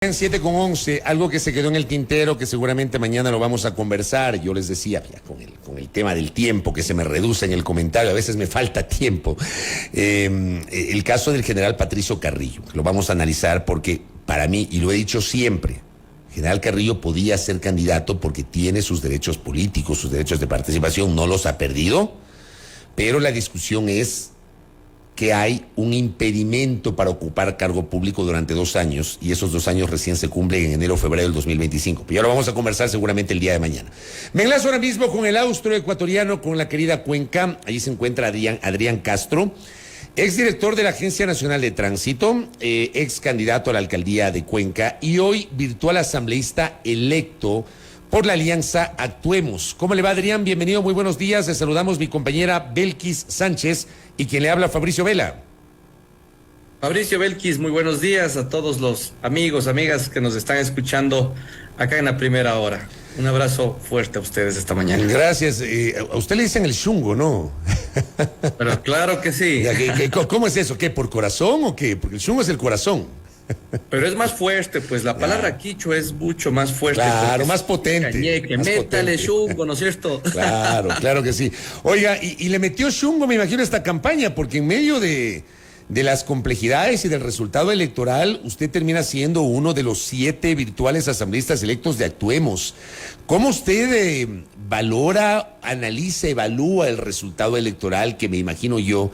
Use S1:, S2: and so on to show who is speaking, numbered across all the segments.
S1: En 7:11, algo que se quedó en el tintero, que seguramente mañana lo vamos a conversar. Yo les decía, ya con el tema del tiempo, que se me reduce en el comentario, a veces me falta tiempo. El caso del general Patricio Carrillo, lo vamos a analizar porque para mí, y lo he dicho siempre, general Carrillo podía ser candidato porque tiene sus derechos políticos, sus derechos de participación, no los ha perdido, pero la discusión es que hay un impedimento para ocupar cargo público durante 2 años, y esos 2 años recién se cumplen en enero o febrero del 2025. Pero ya lo vamos a conversar seguramente el día de mañana. Me enlazo ahora mismo con el austroecuatoriano, con la querida Cuenca. Allí se encuentra Adrián Castro, exdirector de la Agencia Nacional de Tránsito, ex candidato a la alcaldía de Cuenca y hoy virtual asambleísta electo por la alianza Actuemos. ¿Cómo le va, Adrián? Bienvenido, muy buenos días. Le saludamos mi compañera Belkis Sánchez y quien le habla, Fabricio Vela.
S2: Fabricio Belkis, muy buenos días a todos los amigos, amigas que nos están escuchando acá en la primera hora. Un abrazo fuerte a ustedes esta mañana.
S1: Gracias. A usted le dicen el chungo, ¿no?
S2: Pero claro que sí.
S1: ¿Cómo es eso? ¿Qué, por corazón o qué? Porque el chungo es el corazón.
S2: Pero es más fuerte, pues la palabra quichua es mucho más fuerte.
S1: Claro, más potente.
S2: Cañeque, métale chungo, ¿no es cierto?
S1: Claro que sí. Oiga, y le metió chungo, me imagino, esta campaña, porque en medio de las complejidades y del resultado electoral, usted termina siendo uno de los 7 virtuales asambleístas electos de Actuemos. ¿Cómo usted valora, analiza, evalúa el resultado electoral que me imagino yo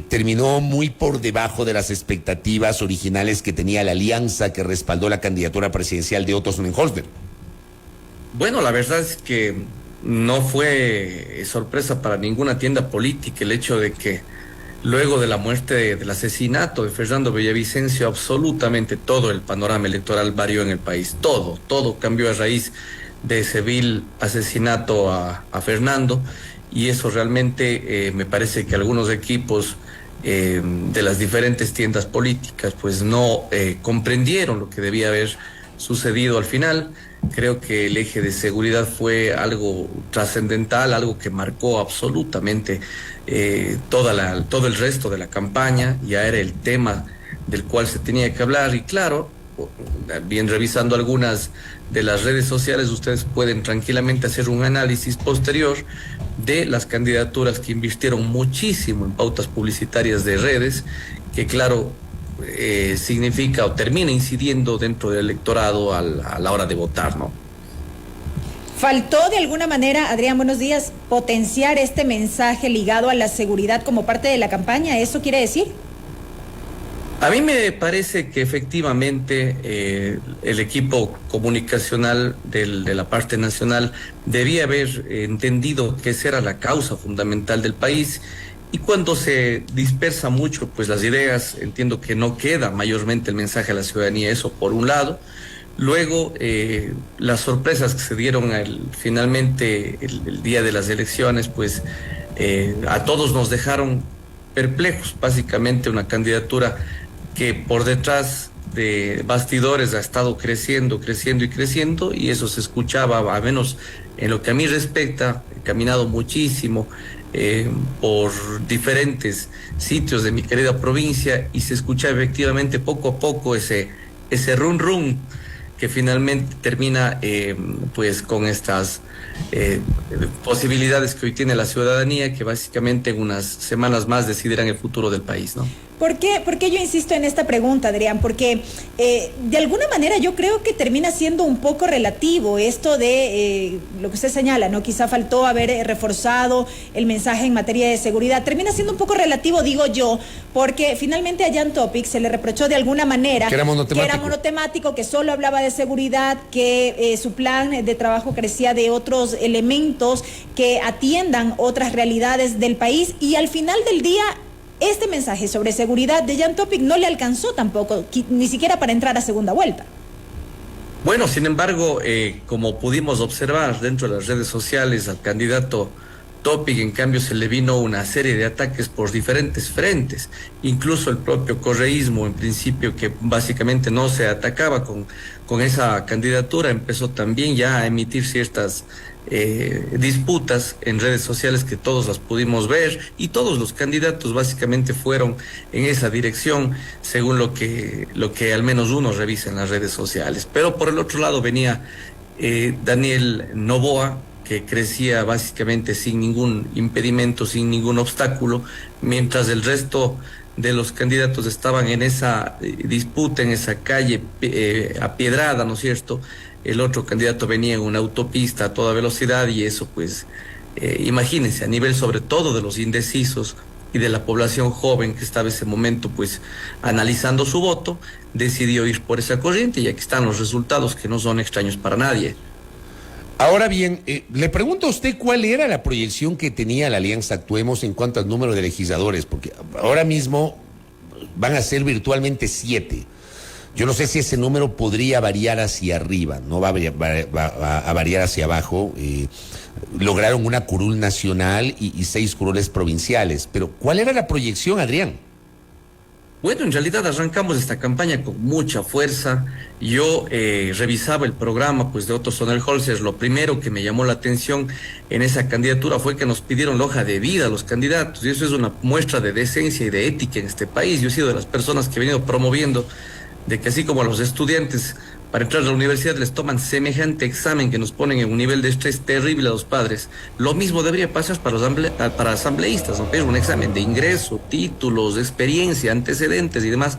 S1: terminó muy por debajo de las expectativas originales que tenía la alianza que respaldó la candidatura presidencial de Otto Sonnenholster?
S2: Bueno, la verdad es que no fue sorpresa para ninguna tienda política el hecho de que luego de la muerte del asesinato de Fernando Villavicencio, absolutamente todo el panorama electoral varió en el país. Todo cambió a raíz de ese vil asesinato a Fernando. Y eso realmente me parece que algunos equipos de las diferentes tiendas políticas pues no comprendieron lo que debía haber sucedido al final. Creo que el eje de seguridad fue algo trascendental, algo que marcó absolutamente todo el resto de la campaña. Ya era el tema del cual se tenía que hablar y claro, bien revisando algunas de las redes sociales, ustedes pueden tranquilamente hacer un análisis posterior de las candidaturas que invirtieron muchísimo en pautas publicitarias de redes, que claro, significa o termina incidiendo dentro del electorado a la hora de votar, ¿no?
S3: ¿Faltó de alguna manera, Adrián, buenos días, potenciar este mensaje ligado a la seguridad como parte de la campaña? ¿Eso quiere decir?
S2: A mí me parece que efectivamente el equipo comunicacional de la parte nacional debía haber entendido que esa era la causa fundamental del país, y cuando se dispersa mucho pues las ideas, entiendo que no queda mayormente el mensaje a la ciudadanía, eso por un lado. Luego las sorpresas que se dieron finalmente el día de las elecciones pues a todos nos dejaron perplejos. Básicamente una candidatura que por detrás de bastidores ha estado creciendo, y eso se escuchaba, al menos en lo que a mí respecta. He caminado muchísimo por diferentes sitios de mi querida provincia y se escucha efectivamente poco a poco ese run run que finalmente termina pues con estas posibilidades que hoy tiene la ciudadanía, que básicamente en unas semanas más decidirán el futuro del país, ¿no?
S3: ¿Por qué yo insisto en esta pregunta, Adrián? Porque de alguna manera yo creo que termina siendo un poco relativo esto de lo que usted señala, ¿no? Quizá faltó haber reforzado el mensaje en materia de seguridad. Termina siendo un poco relativo, digo yo, porque finalmente a Jan Topic se le reprochó de alguna manera
S1: que era monotemático,
S3: que solo hablaba de seguridad, que su plan de trabajo carecía de otros elementos que atiendan otras realidades del país, y al final del día este mensaje sobre seguridad de Jan Topic no le alcanzó tampoco, ni siquiera para entrar a segunda vuelta.
S2: Bueno, sin embargo, como pudimos observar dentro de las redes sociales, al candidato Topic, en cambio, se le vino una serie de ataques por diferentes frentes. Incluso el propio correísmo, en principio, que básicamente no se atacaba con esa candidatura, empezó también ya a emitir ciertas disputas en redes sociales que todos las pudimos ver, y todos los candidatos básicamente fueron en esa dirección, según lo que al menos uno revisa en las redes sociales. Pero por el otro lado venía Daniel Noboa, que crecía básicamente sin ningún impedimento, sin ningún obstáculo, mientras el resto de los candidatos estaban en esa disputa, en esa calle apiedrada, ¿no es cierto? El otro candidato venía en una autopista a toda velocidad, y eso pues, imagínense, a nivel sobre todo de los indecisos y de la población joven que estaba en ese momento pues analizando su voto, decidió ir por esa corriente, y aquí están los resultados que no son extraños para nadie.
S1: Ahora bien, le pregunto a usted cuál era la proyección que tenía la Alianza Actuemos en cuanto al número de legisladores, porque ahora mismo van a ser virtualmente 7. Yo no sé si ese número podría variar hacia arriba, no va a variar hacia abajo. Lograron una curul nacional y 6 curules provinciales, pero ¿cuál era la proyección, Adrián?
S2: Bueno, en realidad arrancamos esta campaña con mucha fuerza. Yo revisaba el programa pues de Otto Sonnenholzer. Lo primero que me llamó la atención en esa candidatura fue que nos pidieron la hoja de vida a los candidatos, y eso es una muestra de decencia y de ética en este país. Yo he sido de las personas que he venido promoviendo de que así como a los estudiantes para entrar a la universidad les toman semejante examen que nos ponen en un nivel de estrés terrible a los padres, lo mismo debería pasar para asambleístas, ¿no? Pero un examen de ingreso, títulos, experiencia, antecedentes y demás.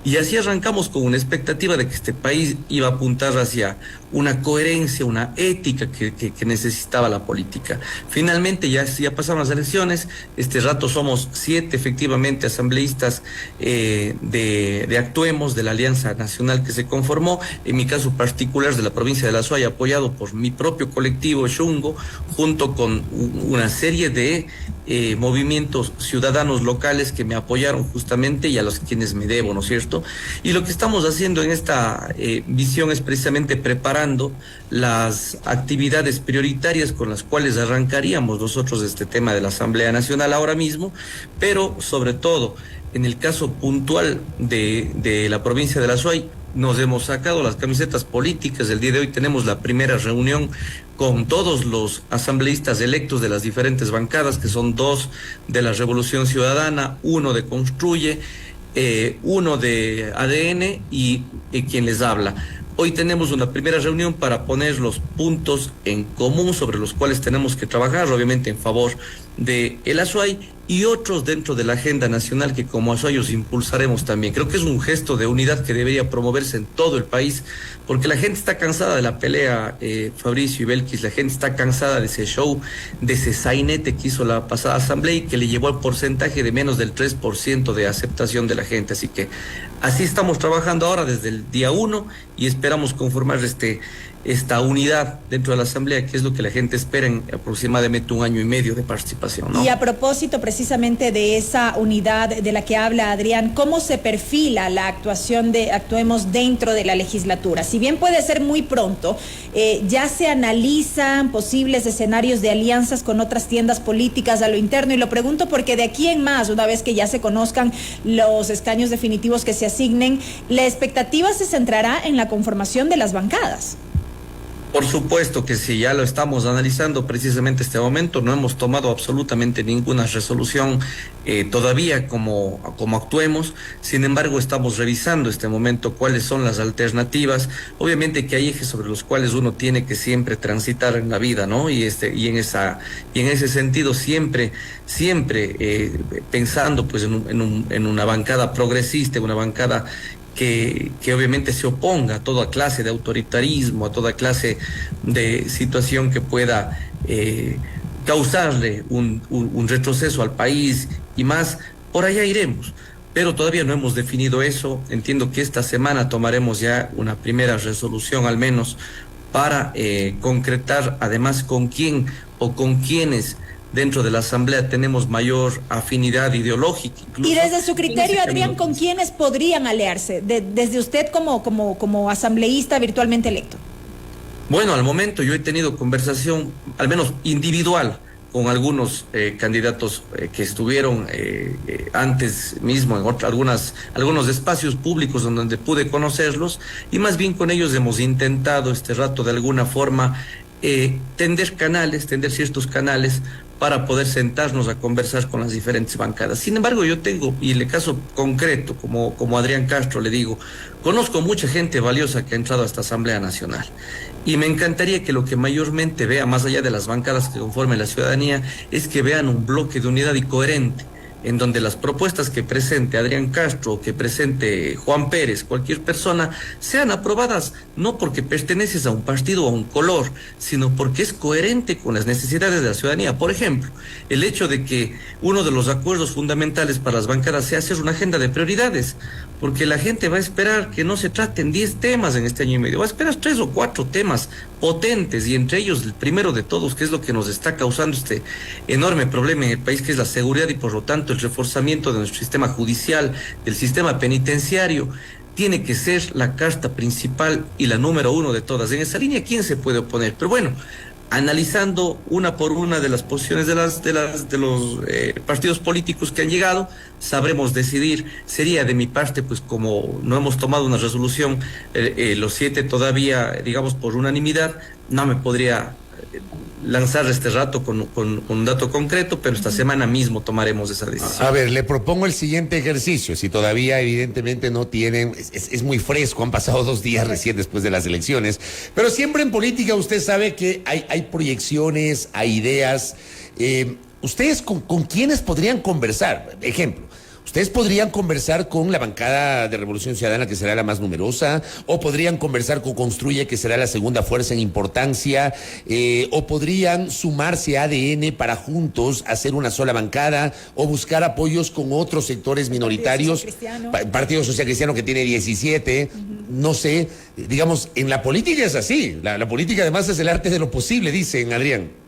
S2: Y así arrancamos con una expectativa de que este país iba a apuntar hacia una coherencia, una ética que necesitaba la política. Finalmente ya pasaron las elecciones. Este rato somos 7 efectivamente asambleístas de Actuemos, de la Alianza Nacional que se conformó, en mi caso particular de la provincia de La Suay, apoyado por mi propio colectivo Xungo, junto con una serie de movimientos ciudadanos locales que me apoyaron justamente, y a los quienes me debo, ¿no es cierto? Y lo que estamos haciendo en esta visión es precisamente preparando las actividades prioritarias con las cuales arrancaríamos nosotros este tema de la Asamblea Nacional ahora mismo, pero sobre todo en el caso puntual de la provincia de La Suay, nos hemos sacado las camisetas políticas. El día de hoy tenemos la primera reunión con todos los asambleístas electos de las diferentes bancadas, que son 2 de la Revolución Ciudadana, 1 de Construye, 1 de ADN y quien les habla. Hoy tenemos una primera reunión para poner los puntos en común sobre los cuales tenemos que trabajar, obviamente en favor de el Azuay y otros dentro de la agenda nacional que como azuayos impulsaremos también. Creo que es un gesto de unidad que debería promoverse en todo el país, porque la gente está cansada de la pelea, Fabricio y Belkis, la gente está cansada de ese show, de ese sainete que hizo la pasada asamblea y que le llevó al porcentaje de menos del 3% de aceptación de la gente. Así que así estamos trabajando ahora desde el día 1 y esperamos conformar esta unidad dentro de la Asamblea, que es lo que la gente espera en aproximadamente 1 año y medio de participación, ¿no?
S3: Y a propósito precisamente de esa unidad de la que habla Adrián, ¿cómo se perfila la actuación de Actuemos dentro de la legislatura? Si bien puede ser muy pronto, ya se analizan posibles escenarios de alianzas con otras tiendas políticas a lo interno, y lo pregunto porque de aquí en más, una vez que ya se conozcan los escaños definitivos que se asignen, la expectativa se centrará en la conformación de las bancadas.
S2: Por supuesto que sí, ya lo estamos analizando precisamente este momento. No hemos tomado absolutamente ninguna resolución todavía como Actuemos. Sin embargo, estamos revisando este momento cuáles son las alternativas. Obviamente que hay ejes sobre los cuales uno tiene que siempre transitar en la vida, ¿no? Y en ese sentido siempre pensando pues en una bancada progresista, una bancada que obviamente se oponga a toda clase de autoritarismo, a toda clase de situación que pueda causarle un retroceso al país y más. Por allá iremos, pero todavía no hemos definido eso. Entiendo que esta semana tomaremos ya una primera resolución al menos para concretar además con quién o con quiénes dentro de la Asamblea tenemos mayor afinidad ideológica.
S3: Y desde su criterio, Adrián, ¿con quiénes podrían aliarse? Desde usted como asambleísta virtualmente electo.
S2: Bueno, al momento yo he tenido conversación, al menos individual, con algunos candidatos que estuvieron antes mismo en algunos espacios públicos donde pude conocerlos, y más bien con ellos hemos intentado este rato de alguna forma tender ciertos canales para poder sentarnos a conversar con las diferentes bancadas. Sin embargo, yo tengo, y en el caso concreto, como Adrián Castro le digo, conozco mucha gente valiosa que ha entrado a esta Asamblea Nacional. Y me encantaría que lo que mayormente vea, más allá de las bancadas que conformen la ciudadanía, es que vean un bloque de unidad y coherente, en donde las propuestas que presente Adrián Castro, que presente Juan Pérez, cualquier persona, sean aprobadas no porque perteneces a un partido o a un color, sino porque es coherente con las necesidades de la ciudadanía. Por ejemplo, el hecho de que uno de los acuerdos fundamentales para las bancadas sea hacer una agenda de prioridades, porque la gente va a esperar que no se traten 10 temas en este año y medio, va a esperar 3 o 4 temas potentes, y entre ellos el primero de todos, que es lo que nos está causando este enorme problema en el país, que es la seguridad y por lo tanto el reforzamiento de nuestro sistema judicial, del sistema penitenciario, tiene que ser la carta principal y la número 1 de todas. En esa línea, ¿quién se puede oponer? Pero bueno, analizando una por una de las posiciones de los partidos políticos que han llegado, sabremos decidir. Sería de mi parte, pues como no hemos tomado una resolución, los 7 todavía, digamos, por unanimidad, no me podría lanzar este rato con un dato concreto, pero esta semana mismo tomaremos esa decisión.
S1: A ver, le propongo el siguiente ejercicio. Si todavía evidentemente no tienen, es muy fresco, han pasado 2 días recién después de las elecciones, pero siempre en política usted sabe que hay proyecciones, hay ideas. ¿Ustedes con quiénes podrían conversar? Ejemplo, ustedes podrían conversar con la bancada de Revolución Ciudadana, que será la más numerosa, o podrían conversar con Construye, que será la segunda fuerza en importancia, o podrían sumarse a ADN para juntos hacer una sola bancada, o buscar apoyos con otros sectores minoritarios. Partido Social Cristiano, que tiene 17, no sé, digamos, en la política es así, la política además es el arte de lo posible, dicen, Adrián.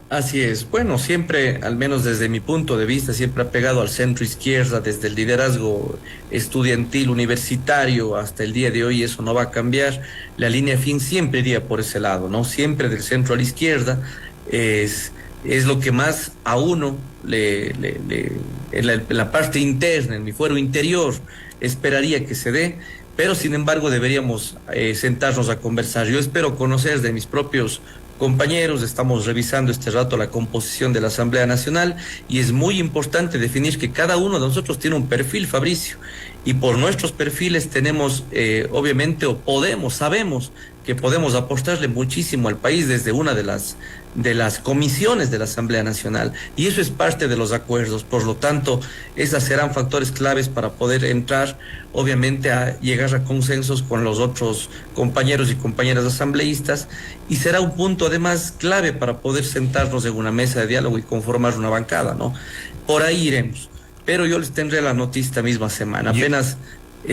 S2: Así es. Bueno, siempre, al menos desde mi punto de vista, siempre ha pegado al centro izquierda, desde el liderazgo estudiantil, universitario, hasta el día de hoy. Eso no va a cambiar. La línea fin siempre iría por ese lado, ¿no? Siempre del centro a la izquierda. Es lo que más a uno en la parte interna, en mi fuero interior, esperaría que se dé. Pero sin embargo deberíamos sentarnos a conversar. Yo espero conocer de mis propios compañeros, estamos revisando este rato la composición de la Asamblea Nacional, y es muy importante definir que cada uno de nosotros tiene un perfil, Fabricio, y por nuestros perfiles tenemos, obviamente, sabemos que podemos apostarle muchísimo al país desde una de las comisiones de la Asamblea Nacional, y eso es parte de los acuerdos. Por lo tanto, esas serán factores claves para poder entrar, obviamente, a llegar a consensos con los otros compañeros y compañeras asambleístas, y será un punto además clave para poder sentarnos en una mesa de diálogo y conformar una bancada, ¿no? Por ahí iremos, pero yo les tendré la noticia esta misma semana. Apenas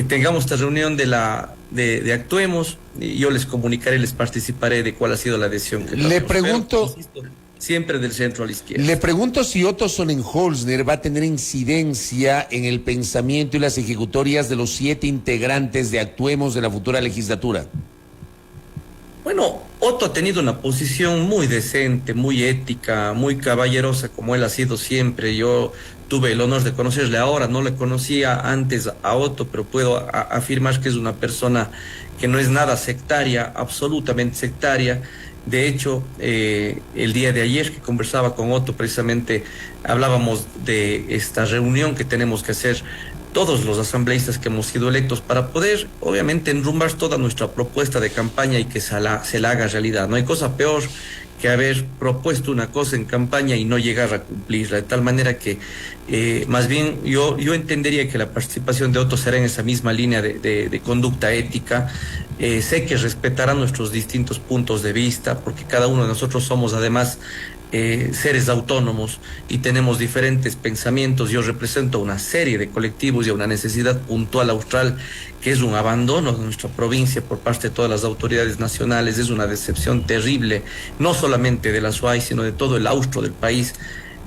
S2: tengamos esta reunión de Actuemos, y yo les comunicaré, les participaré de cuál ha sido la decisión que
S1: le pregunto,
S2: pero, insisto, siempre del centro a la izquierda.
S1: Le pregunto si Otto Sonnenholzner va a tener incidencia en el pensamiento y las ejecutorias de los 7 integrantes de Actuemos de la futura legislatura.
S2: Bueno, Otto ha tenido una posición muy decente, muy ética, muy caballerosa, como él ha sido siempre. Yo tuve el honor de conocerle ahora, no le conocía antes a Otto, pero puedo afirmar que es una persona que no es nada sectaria, absolutamente sectaria. De hecho, el día de ayer que conversaba con Otto, precisamente hablábamos de esta reunión que tenemos que hacer todos los asambleístas que hemos sido electos para poder, obviamente, enrumbar toda nuestra propuesta de campaña y que se la haga realidad. No hay cosa peor que haber propuesto una cosa en campaña y no llegar a cumplirla, de tal manera que más bien yo entendería que la participación de Otto será en esa misma línea de conducta ética. Sé que respetará nuestros distintos puntos de vista, porque cada uno de nosotros somos además seres autónomos y tenemos diferentes pensamientos. Yo represento una serie de colectivos y una necesidad puntual austral, que es un abandono de nuestra provincia por parte de todas las autoridades nacionales. Es una decepción terrible, no solamente de la SUAY, sino de todo el austro del país,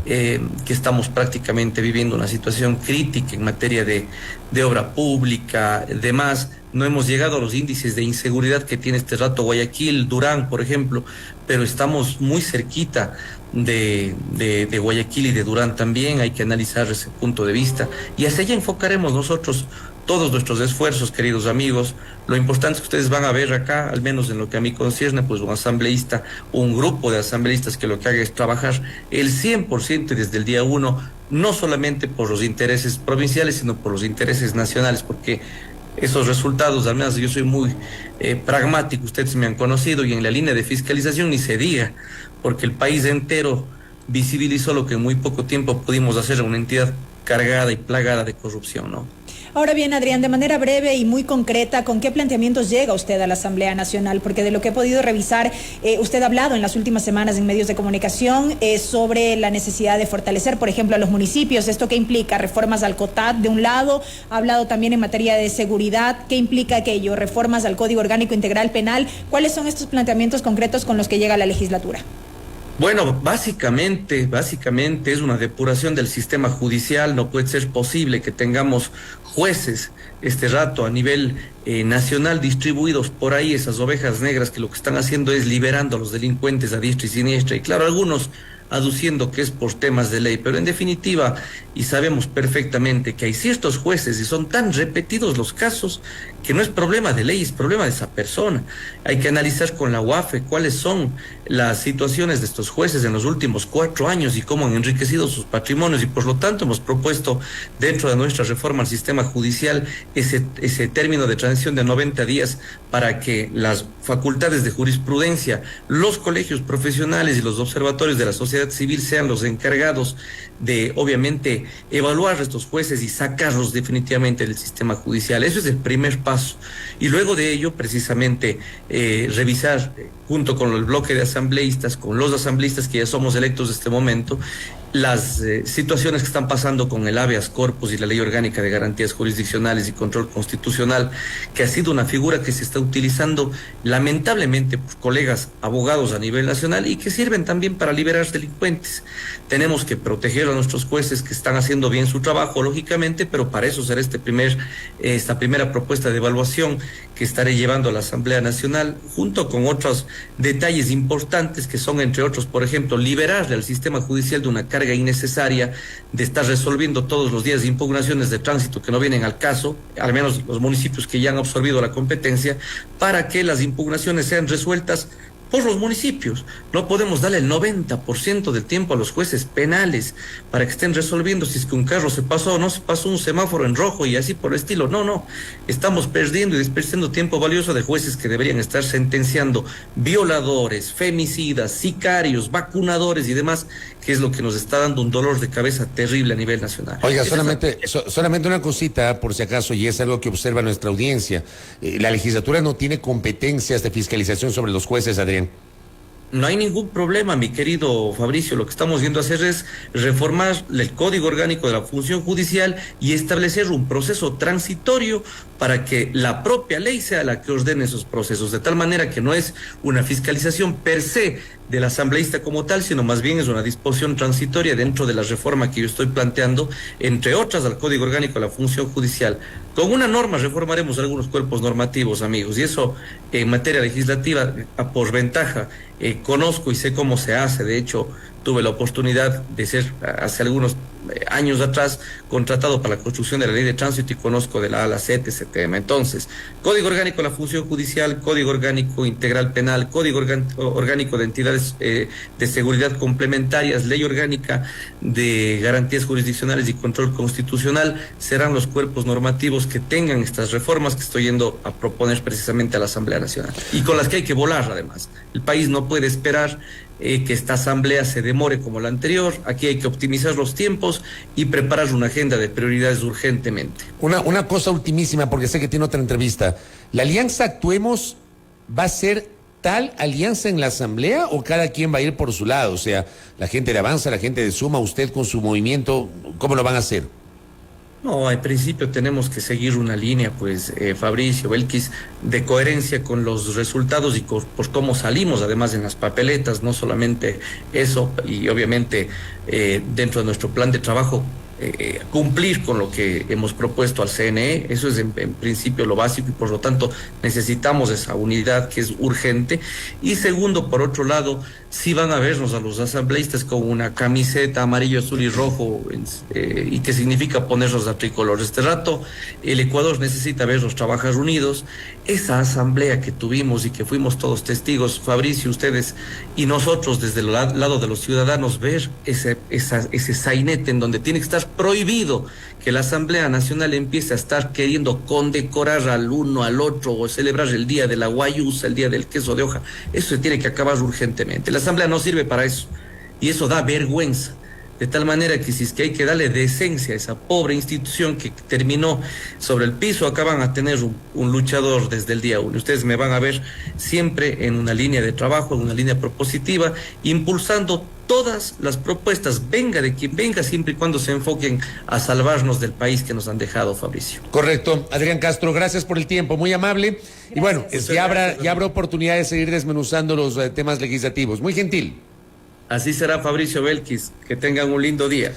S2: que estamos prácticamente viviendo una situación crítica en materia de obra pública, demás. No hemos llegado a los índices de inseguridad que tiene este rato Guayaquil, Durán, por ejemplo, pero estamos muy cerquita de Guayaquil y de Durán también. Hay que analizar ese punto de vista y hacia allá enfocaremos nosotros todos nuestros esfuerzos, queridos amigos. Lo importante es que ustedes van a ver acá, al menos en lo que a mí concierne, pues un asambleísta, un grupo de asambleístas que lo que haga es trabajar el 100% desde el día 1, no solamente por los intereses provinciales, sino por los intereses nacionales, porque esos resultados, al menos yo soy muy pragmático, ustedes me han conocido, y en la línea de fiscalización ni se diga, porque el país entero visibilizó lo que en muy poco tiempo pudimos hacer en una entidad cargada y plagada de corrupción, ¿no?
S3: Ahora bien, Adrián, de manera breve y muy concreta, ¿con qué planteamientos llega usted a la Asamblea Nacional? Porque de lo que he podido revisar, usted ha hablado en las últimas semanas en medios de comunicación sobre la necesidad de fortalecer, por ejemplo, a los municipios. ¿Esto qué implica? Reformas al COTAD, de un lado. Ha hablado también en materia de seguridad. ¿Qué implica aquello? Reformas al Código Orgánico Integral Penal. ¿Cuáles son estos planteamientos concretos con los que llega la legislatura?
S2: Bueno, básicamente es una depuración del sistema judicial. No puede ser posible que tengamos jueces este rato a nivel nacional distribuidos por ahí, esas ovejas negras que lo que están haciendo es liberando a los delincuentes a diestra y siniestra. Y claro, algunos aduciendo que es por temas de ley, pero en definitiva, y sabemos perfectamente que hay ciertos jueces y son tan repetidos los casos que no es problema de ley, es problema de esa persona. Hay que analizar con la UAFE cuáles son las situaciones de estos jueces en los últimos 4 años y cómo han enriquecido sus patrimonios, y por lo tanto hemos propuesto dentro de nuestra reforma al sistema judicial ese término de transición de 90 días para que las facultades de jurisprudencia, los colegios profesionales y los observatorios de la sociedad civil sean los encargados de, obviamente, evaluar a estos jueces y sacarlos definitivamente del sistema judicial. Eso es el primer paso. Y luego de ello, precisamente, revisar junto con el bloque de asambleístas, con los asambleístas que ya somos electos de este momento, las situaciones que están pasando con el habeas corpus y la ley orgánica de garantías jurisdiccionales y control constitucional, que ha sido una figura que se está utilizando lamentablemente por colegas abogados a nivel nacional y que sirven también para liberar delincuentes. Tenemos que proteger a nuestros jueces que están haciendo bien su trabajo, lógicamente, pero para eso será esta primera propuesta de evaluación que estaré llevando a la Asamblea Nacional, junto con otros detalles importantes que son, entre otros, por ejemplo, liberarle al sistema judicial de una carga innecesaria de estar resolviendo todos los días impugnaciones de tránsito que no vienen al caso, al menos los municipios que ya han absorbido la competencia, para que las impugnaciones sean resueltas por los municipios. No podemos darle el 90% del tiempo a los jueces penales para que estén resolviendo si es que un carro se pasó o no se pasó un semáforo en rojo y así por el estilo. No. Estamos perdiendo y desperdiciando tiempo valioso de jueces que deberían estar sentenciando violadores, femicidas, sicarios, vacunadores y demás, que es lo que nos está dando un dolor de cabeza terrible a nivel nacional.
S1: Oiga, solamente una cosita, por si acaso, y es algo que observa nuestra audiencia. La legislatura no tiene competencias de fiscalización sobre los jueces, Adrián.
S2: No hay ningún problema, mi querido Fabricio. Lo que estamos viendo hacer es reformar el Código Orgánico de la Función Judicial y establecer un proceso transitorio para que la propia ley sea la que ordene esos procesos, de tal manera que no es una fiscalización per se del asambleísta como tal, sino más bien es una disposición transitoria dentro de la reforma que yo estoy planteando, entre otras al Código Orgánico de la Función Judicial. Con una norma reformaremos algunos cuerpos normativos, amigos, y eso en materia legislativa, por ventaja, conozco y sé cómo se hace. De hecho, tuve la oportunidad de ser hace algunos años atrás contratado para la construcción de la ley de tránsito y conozco de la A a la Z ese tema. Entonces, Código Orgánico de la Función Judicial, Código Orgánico Integral Penal, Código Orgánico de Entidades de Seguridad Complementarias, Ley Orgánica de Garantías Jurisdiccionales y Control Constitucional serán los cuerpos normativos que tengan estas reformas que estoy yendo a proponer precisamente a la Asamblea Nacional y con las que hay que volar además. El país no puede esperar que esta asamblea se demore como la anterior. Aquí hay que optimizar los tiempos y preparar una agenda de prioridades urgentemente.
S1: Una cosa ultimísima, porque sé que tiene otra entrevista. ¿La alianza Actuemos va a ser tal alianza en la asamblea o cada quien va a ir por su lado? O sea, la gente de Avanza, la gente de Suma, usted con su movimiento, ¿cómo lo van a hacer?
S2: No, al principio tenemos que seguir una línea, pues, Fabricio, Belkis, de coherencia con los resultados y por cómo salimos, además, en las papeletas, no solamente eso, y obviamente dentro de nuestro plan de trabajo cumplir con lo que hemos propuesto al CNE. Eso es en principio lo básico y por lo tanto necesitamos esa unidad que es urgente. Y segundo, por otro lado, sí van a vernos a los asambleístas con una camiseta amarillo, azul y rojo y que significa ponernos a tricolor. Este rato el Ecuador necesita vernos trabajar unidos. Esa asamblea que tuvimos y que fuimos todos testigos, Fabricio, ustedes y nosotros desde el lado de los ciudadanos, ver ese sainete en donde tiene que estar prohibido que la Asamblea Nacional empiece a estar queriendo condecorar al uno, al otro, o celebrar el día de la guayusa, el día del queso de hoja. Eso se tiene que acabar urgentemente. La Asamblea no sirve para eso, y eso da vergüenza. De tal manera que si es que hay que darle decencia a esa pobre institución que terminó sobre el piso, acá van a tener un luchador desde el día uno. Ustedes me van a ver siempre en una línea de trabajo, en una línea propositiva, impulsando todas las propuestas, venga de quien venga, siempre y cuando se enfoquen a salvarnos del país que nos han dejado, Fabricio.
S1: Correcto. Adrián Castro, gracias por el tiempo, muy amable. Gracias. Y bueno, ya habrá oportunidad de seguir desmenuzando los temas legislativos. Muy gentil.
S2: Así será, Fabricio Belkis. Que tengan un lindo día.